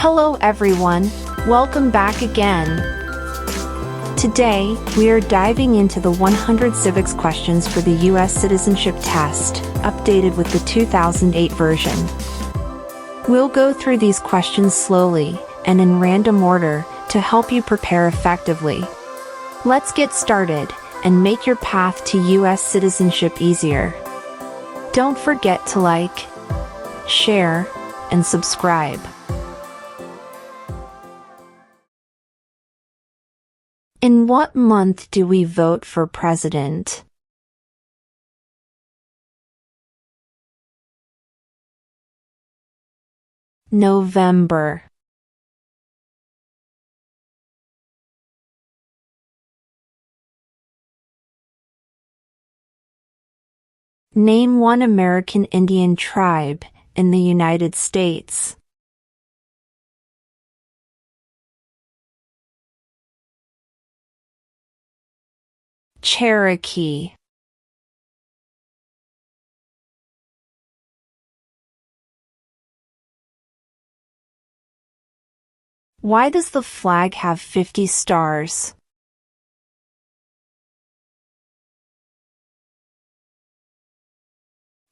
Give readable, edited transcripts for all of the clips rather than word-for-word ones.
Hello everyone, welcome back again. Today, we are diving into the 100 civics questions for the U.S. citizenship test, updated with the 2008 version. We'll go through these questions slowly and in random order to help you prepare effectively. Let's get started and make your path to U.S. citizenship easier. Don't forget to like, share, and subscribe. In what month do we vote for president? November. Name one American Indian tribe in the United States. Cherokee. Why does the flag have 50 stars?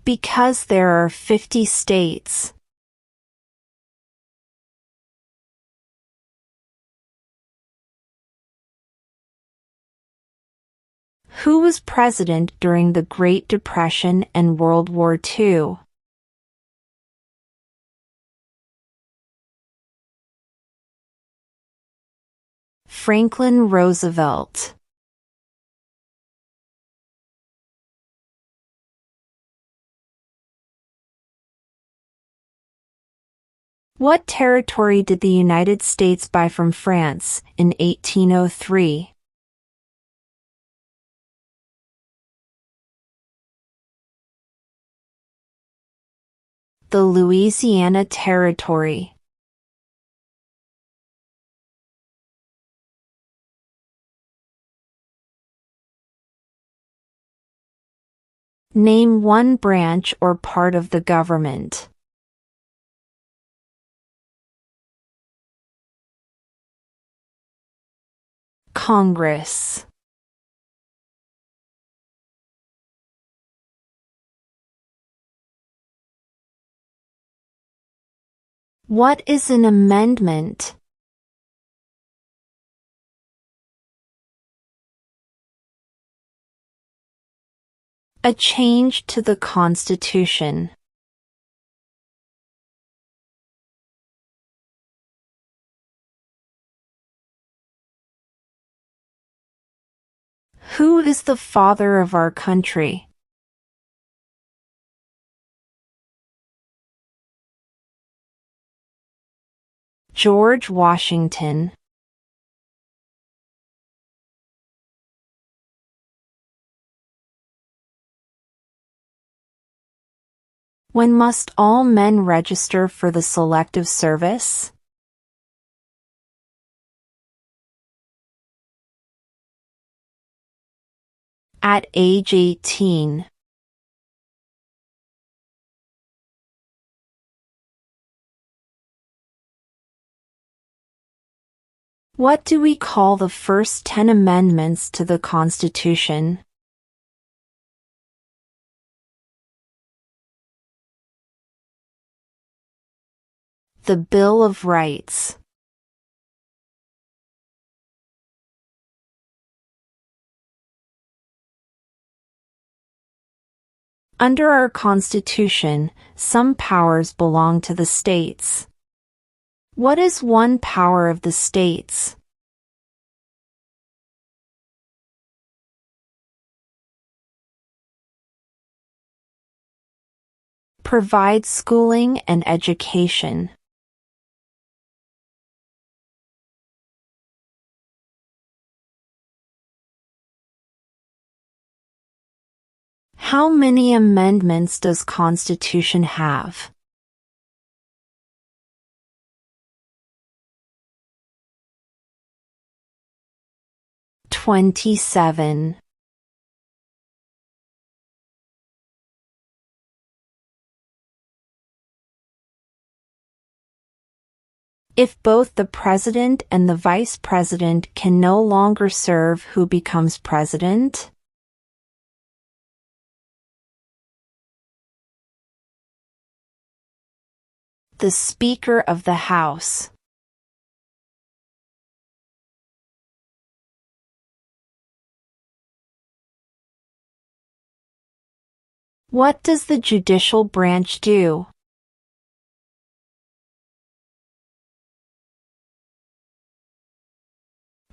Because there are 50 states. Who was president during the Great Depression and World War II? Franklin Roosevelt. What territory did the United States buy from France in 1803? The Louisiana Territory. Name one branch or part of the government. Congress. What is an amendment? A change to the Constitution. Who is the father of our country? George Washington. When must all men register for the Selective Service? At age 18. What do we call the first 10 amendments to the Constitution? The Bill of Rights. Under our Constitution, some powers belong to the states. What is one power of the states? Provide schooling and education. How many amendments does Constitution have? 27. If both the president and the vice president can no longer serve, who becomes president? The Speaker of the House. What does the judicial branch do?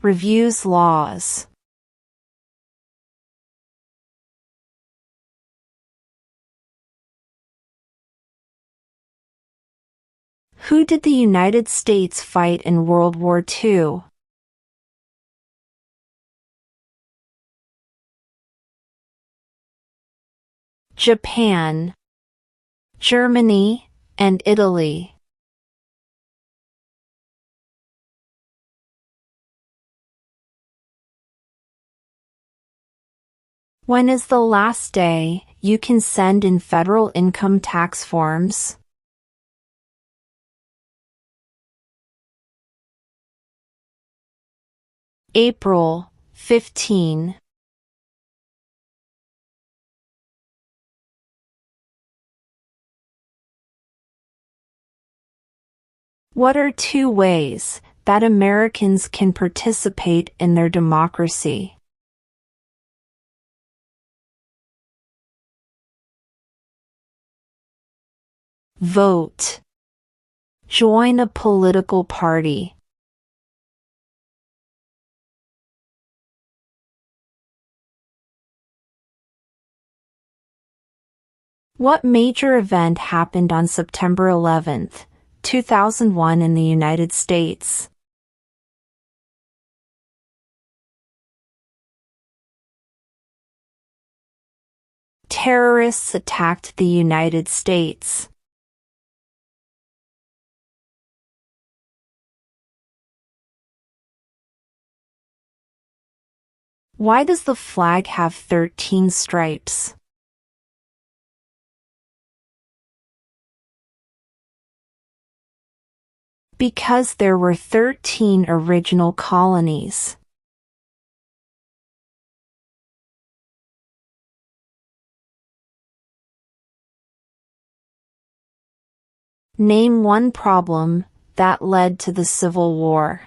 Reviews laws. Who did the United States fight in World War II? Japan, Germany, and Italy. When is the last day you can send in federal income tax forms? April 15. What are 2 ways that Americans can participate in their democracy? Vote. Join a political party. What major event happened on September 11, 2001 in the United States? Terrorists attacked the United States. Why does the flag have 13 stripes? Because there were 13 original colonies. Name one problem that led to the Civil War.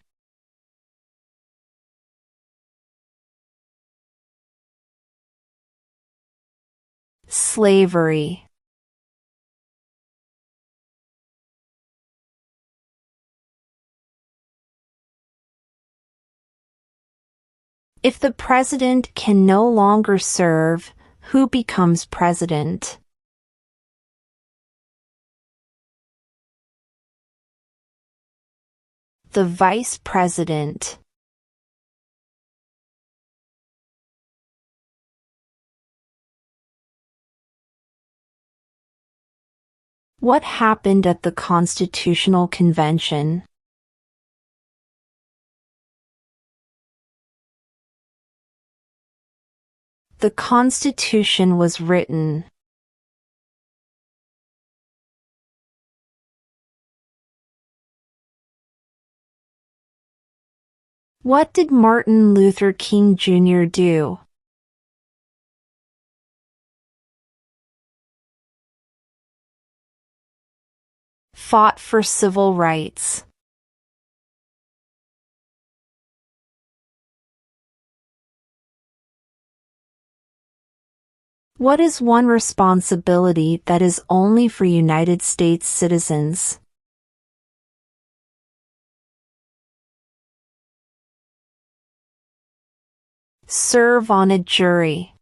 Slavery. If the president can no longer serve, who becomes president? The vice president. What happened at the Constitutional Convention? The Constitution was written. What did Martin Luther King Jr. do? Fought for civil rights. What is one responsibility that is only for United States citizens? Serve on a jury.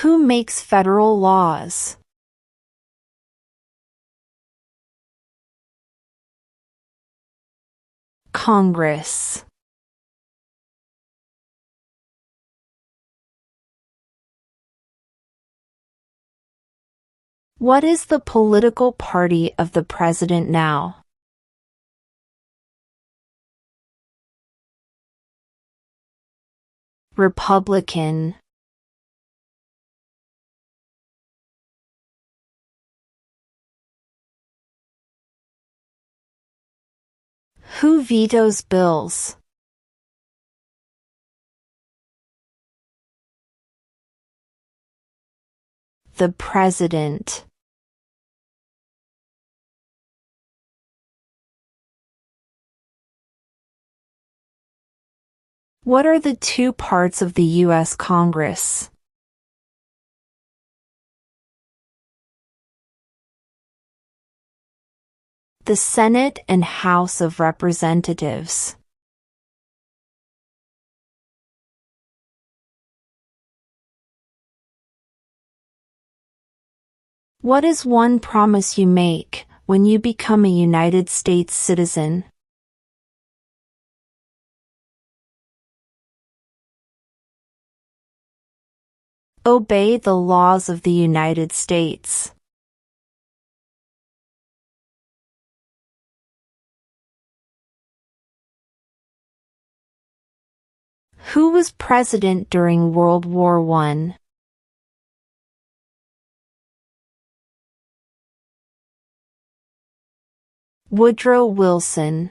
Who makes federal laws? Congress. What is the political party of the president now? Republican. Who vetoes bills? The President. What are the two parts of the U.S. Congress? The Senate and House of Representatives. What is one promise you make when you become a United States citizen? Obey the laws of the United States. Who was president during World War I? Woodrow Wilson.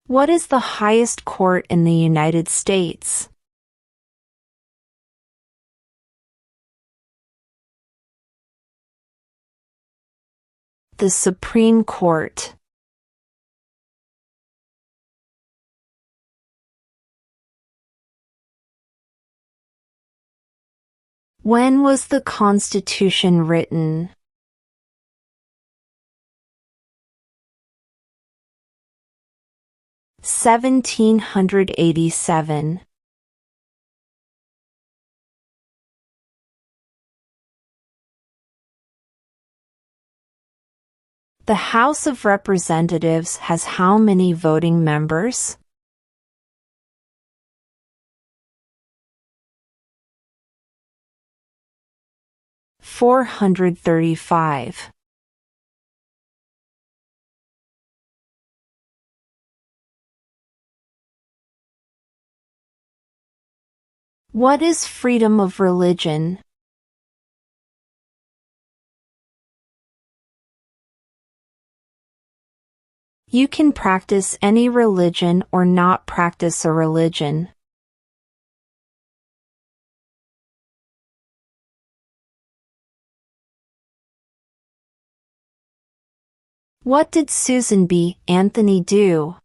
What is the highest court in the United States? The Supreme Court. When was the Constitution written? (1787). The House of Representatives has how many voting members? 435. What is freedom of religion? You can practice any religion or not practice a religion. What did Susan B. Anthony do?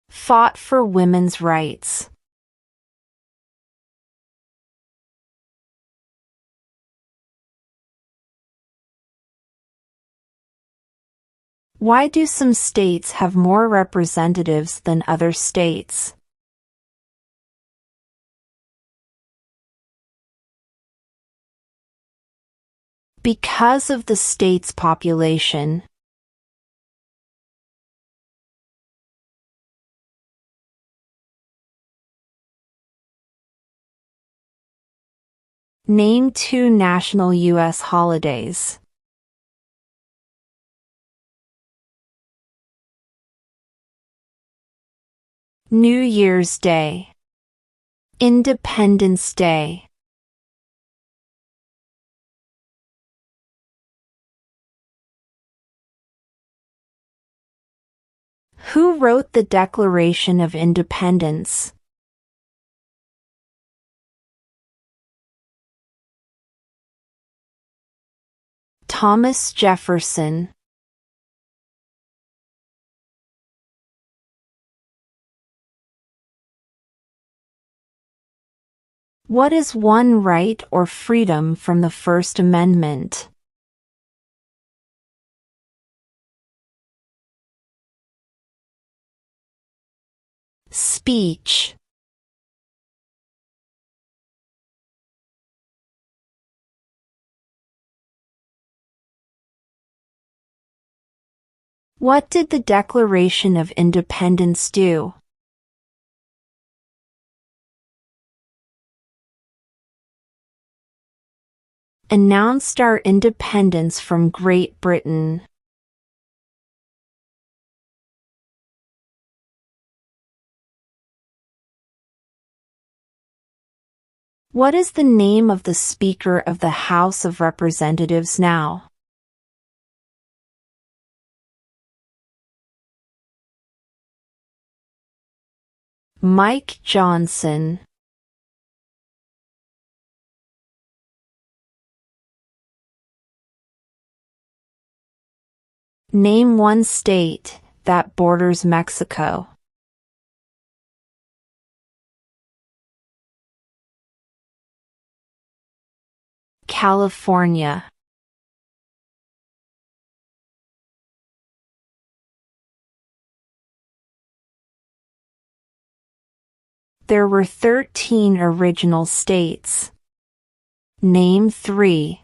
Fought for women's rights. Why do some states have more representatives than other states? Because of the state's population. Name two national U.S. holidays. New Year's Day. Independence Day. Who wrote the Declaration of Independence? Thomas Jefferson. What is one right or freedom from the First Amendment? Speech. What did the Declaration of Independence do? Announced our independence from Great Britain. What is the name of the Speaker of the House of Representatives now? Mike Johnson. Name one state that borders Mexico. California. There were 13 original states. Name 3.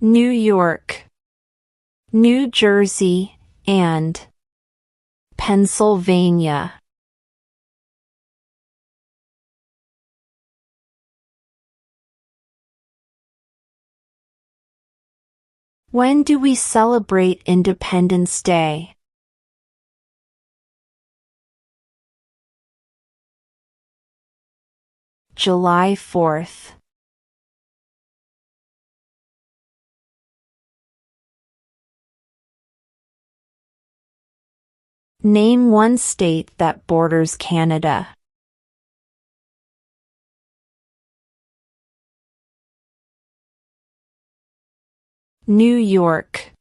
New York, New Jersey, and Pennsylvania. When do we celebrate Independence Day? July 4th. Name one state that borders Canada. New York.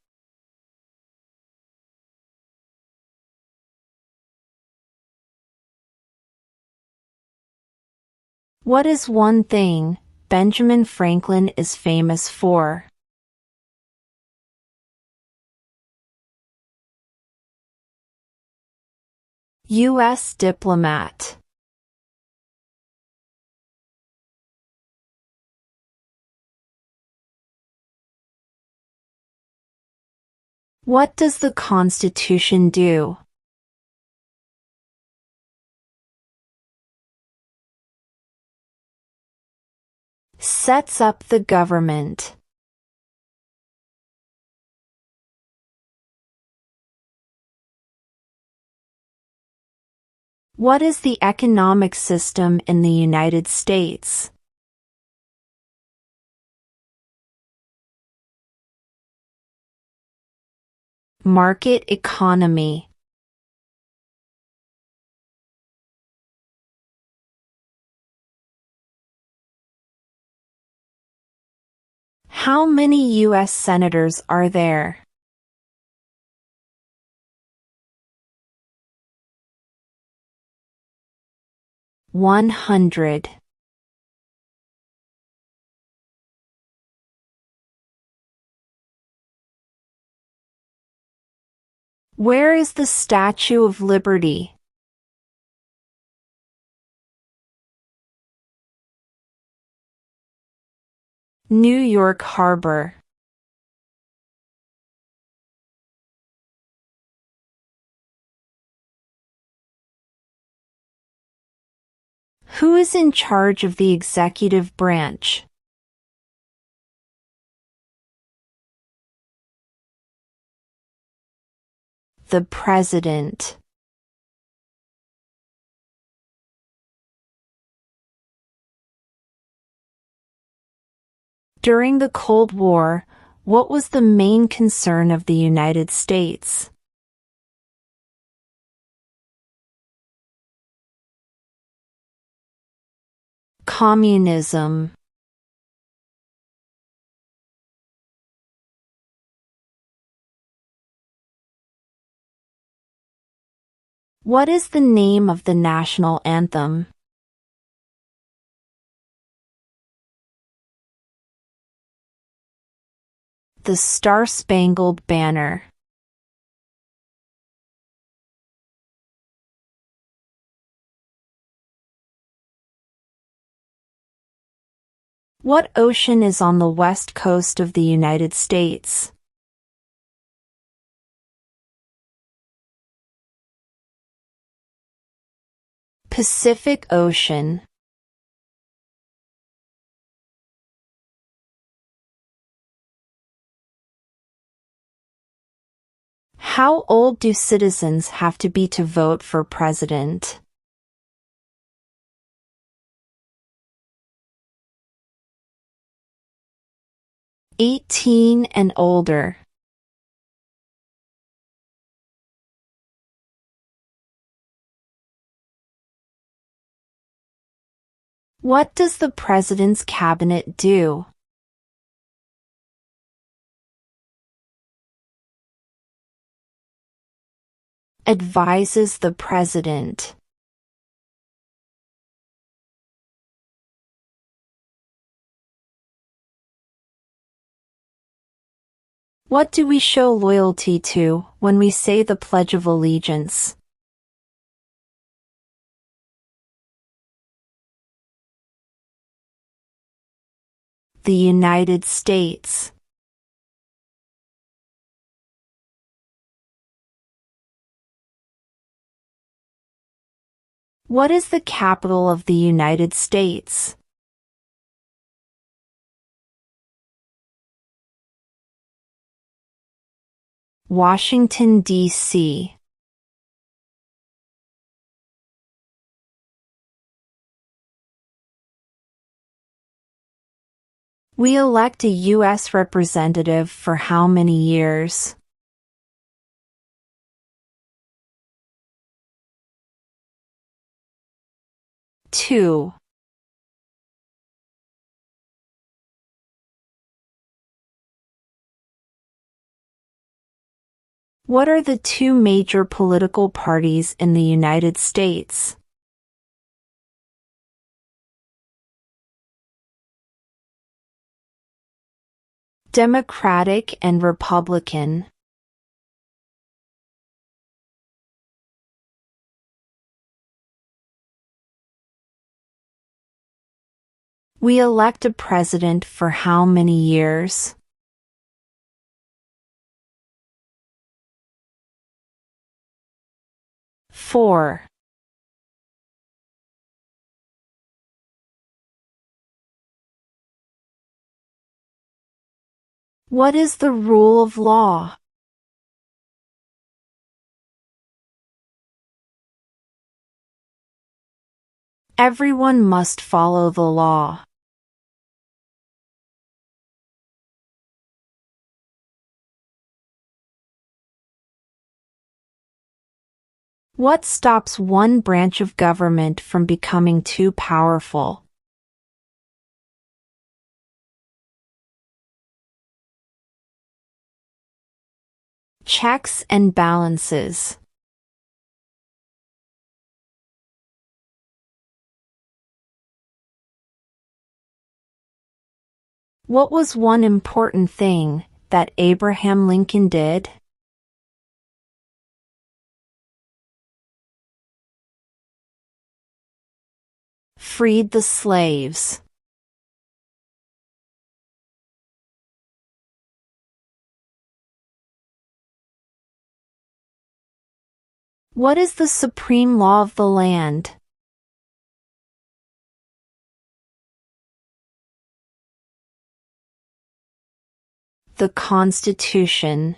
What is one thing Benjamin Franklin is famous for? U.S. diplomat. What does the Constitution do? Sets up the government. What is the economic system in the United States? Market economy. How many U.S. senators are there? $100. Where is the Statue of Liberty? New York Harbor. Who is in charge of the executive branch? The President. During the Cold War, what was the main concern of the United States? Communism. What is the name of the national anthem? The Star-Spangled Banner. What ocean is on the west coast of the United States? Pacific Ocean. How old do citizens have to be to vote for president? 18 and older. What does the president's cabinet do? Advises the president. What do we show loyalty to when we say the Pledge of Allegiance? The United States. What is the capital of the United States? Washington, D.C. We elect a U.S. representative for how many years? Two. What are the two major political parties in the United States? Democratic and Republican. We elect a president for how many years? Four. What is the rule of law? Everyone must follow the law. What stops one branch of government from becoming too powerful? Checks and balances. What was one important thing that Abraham Lincoln did? Freed the slaves. What is the supreme law of the land? The Constitution.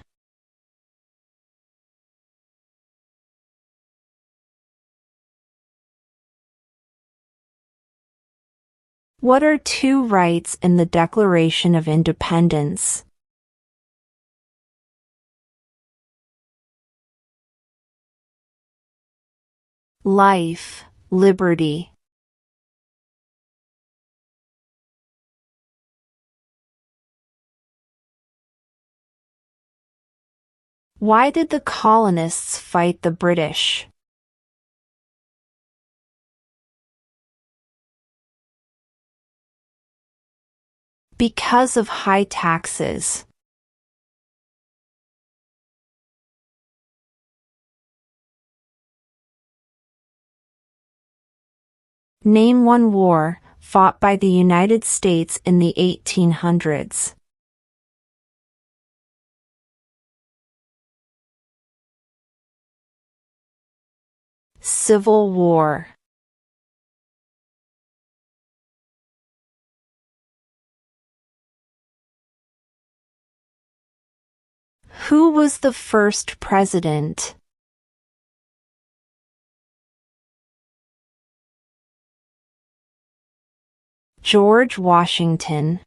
What are two rights in the Declaration of Independence? Life, liberty. Why did the colonists fight the British? Because of high taxes. Name one war fought by the United States in the 1800s. Civil War. Who was the first president? George Washington.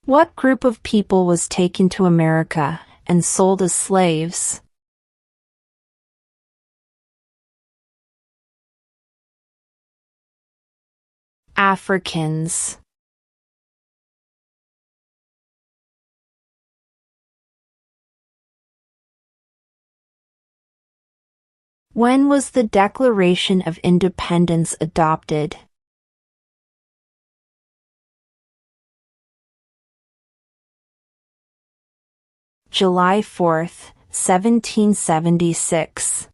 What group of people was taken to America and sold as slaves? Africans. When was the Declaration of Independence adopted? July 4th, 1776.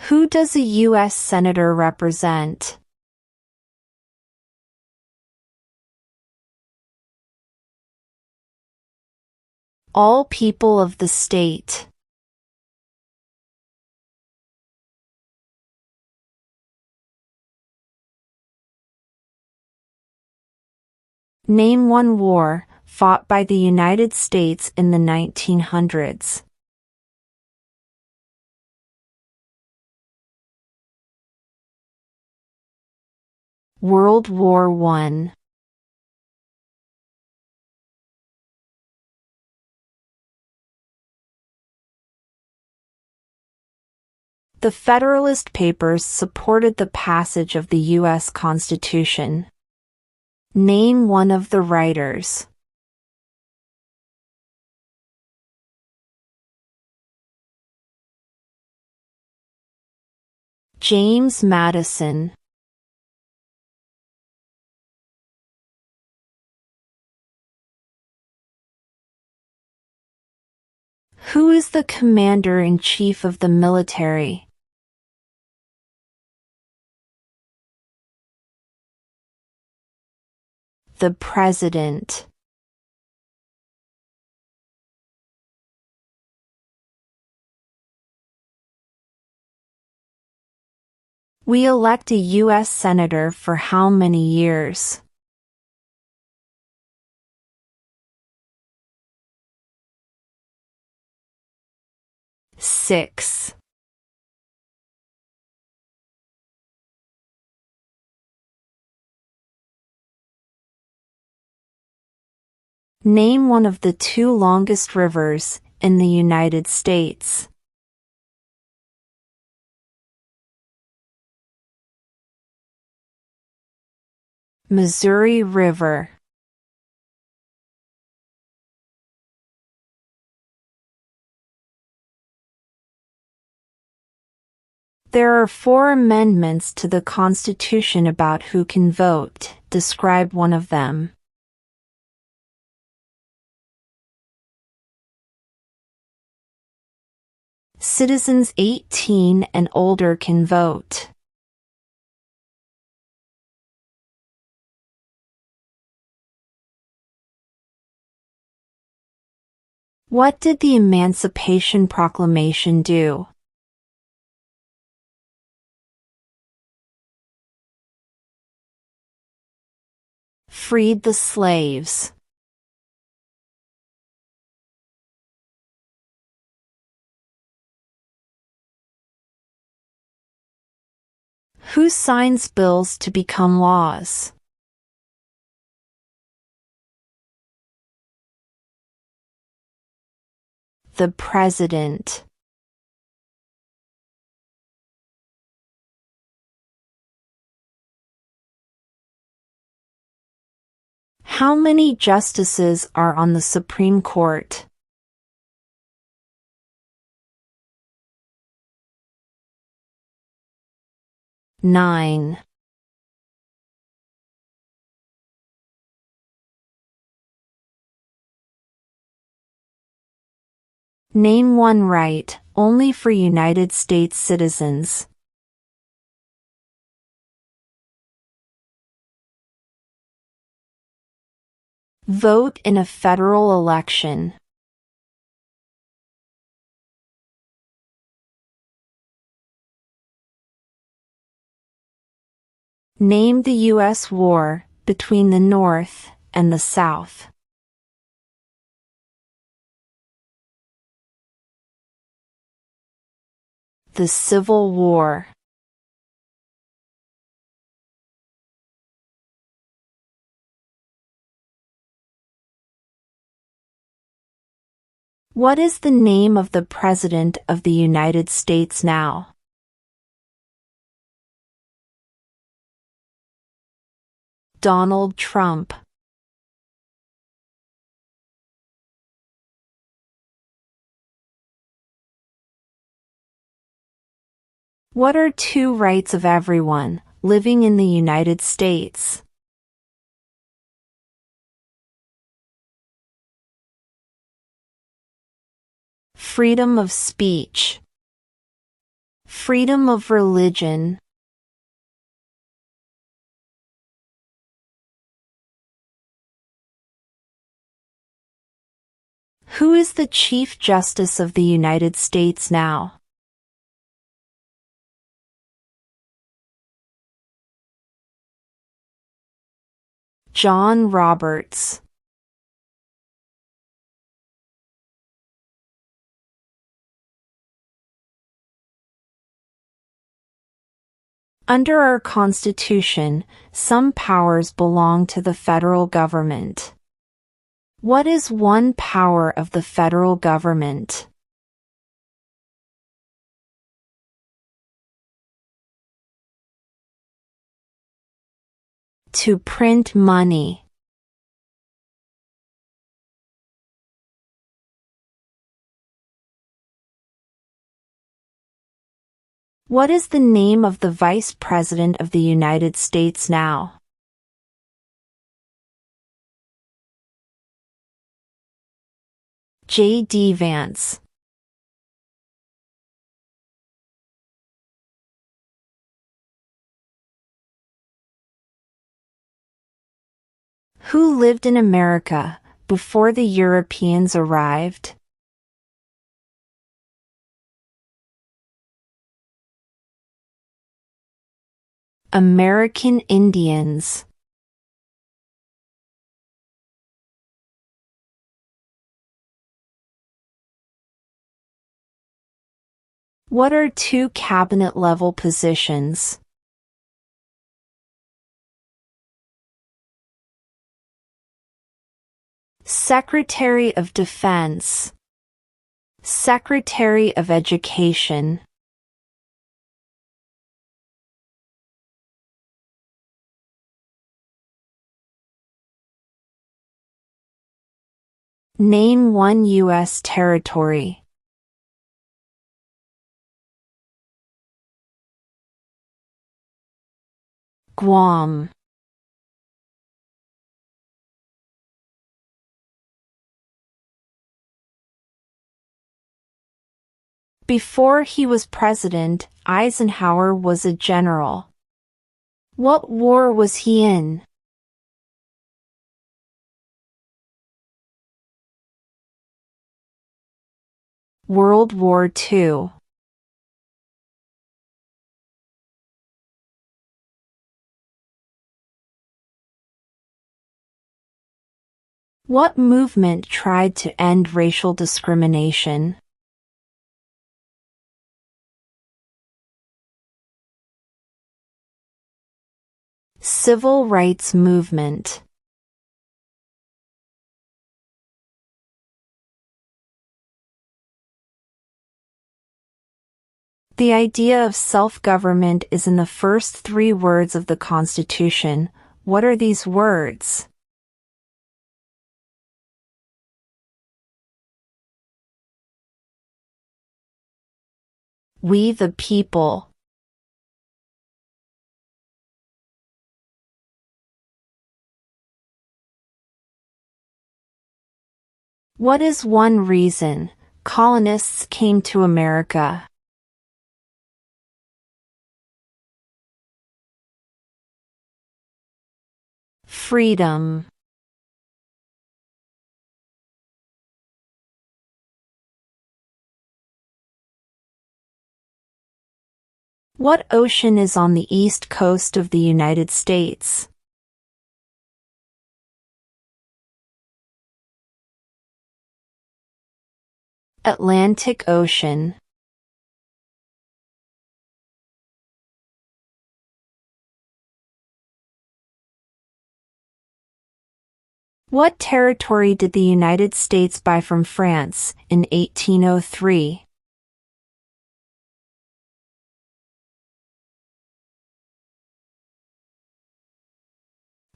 Who does a U.S. Senator represent? All people of the state. Name one war fought by the United States in the 1900s. World War I. The Federalist Papers supported the passage of the U.S. Constitution. Name one of the writers. James Madison. Who is the Commander-in-Chief of the military? The President. We elect a U.S. Senator for how many years? Six. Name one of the two longest rivers in the United States. Missouri River. There are 4 amendments to the Constitution about who can vote. Describe one of them. Citizens 18 and older can vote. What did the Emancipation Proclamation do? Freed the slaves. Who signs bills to become laws? The President. How many justices are on the Supreme Court? 9. Name one right only for United States citizens. Vote in a federal election. Name the U.S. war between the North and the South. The Civil War. What is the name of the President of the United States now? Donald Trump. What are two rights of everyone living in the United States? Freedom of speech. Freedom of religion. Who is the Chief Justice of the United States now? John Roberts. Under our Constitution, some powers belong to the federal government. What is one power of the federal government? To print money. What is the name of the Vice President of the United States now? J.D. Vance. Who lived in America before the Europeans arrived? American Indians. What are two cabinet-level positions? Secretary of Defense. Secretary of Education. Name one U.S. territory. Guam. Before he was president, Eisenhower was a general. What war was he in? World War II. What movement tried to end racial discrimination? Civil rights movement. The idea of self-government is in the first three words of the Constitution. What are these words? We the people. What is one reason colonists came to America? Freedom. What ocean is on the east coast of the United States? Atlantic Ocean. What territory did the United States buy from France in 1803?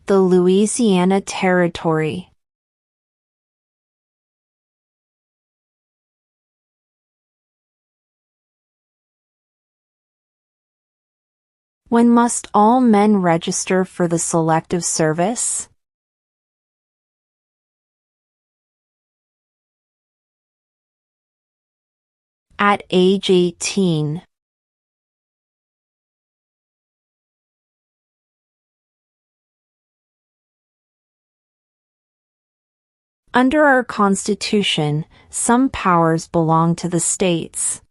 The Louisiana Territory. When must all men register for the Selective Service? At age 18. Under our Constitution, some powers belong to the states.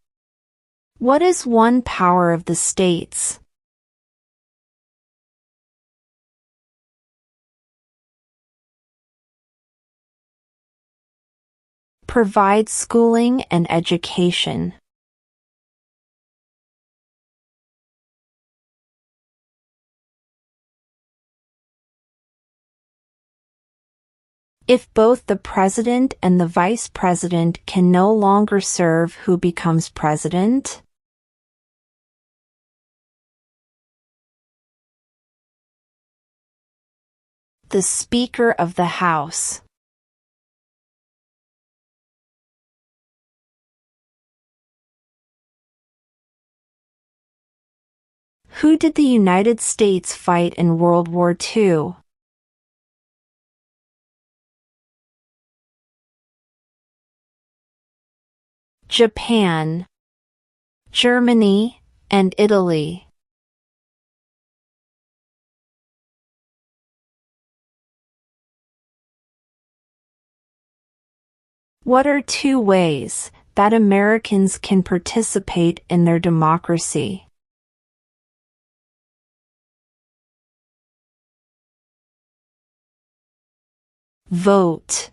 What is one power of the states? Provide schooling and education. If both the president and the vice president can no longer serve, who becomes president? The Speaker of the House. Who did the United States fight in World War II? Japan, Germany, and Italy. What are two ways that Americans can participate in their democracy? Vote.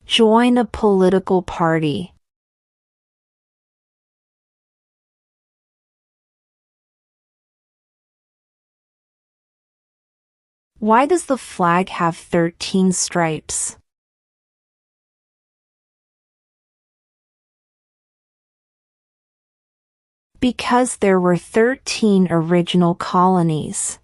Join a political party. Why does the flag have 13 stripes? Because there were 13 original colonies.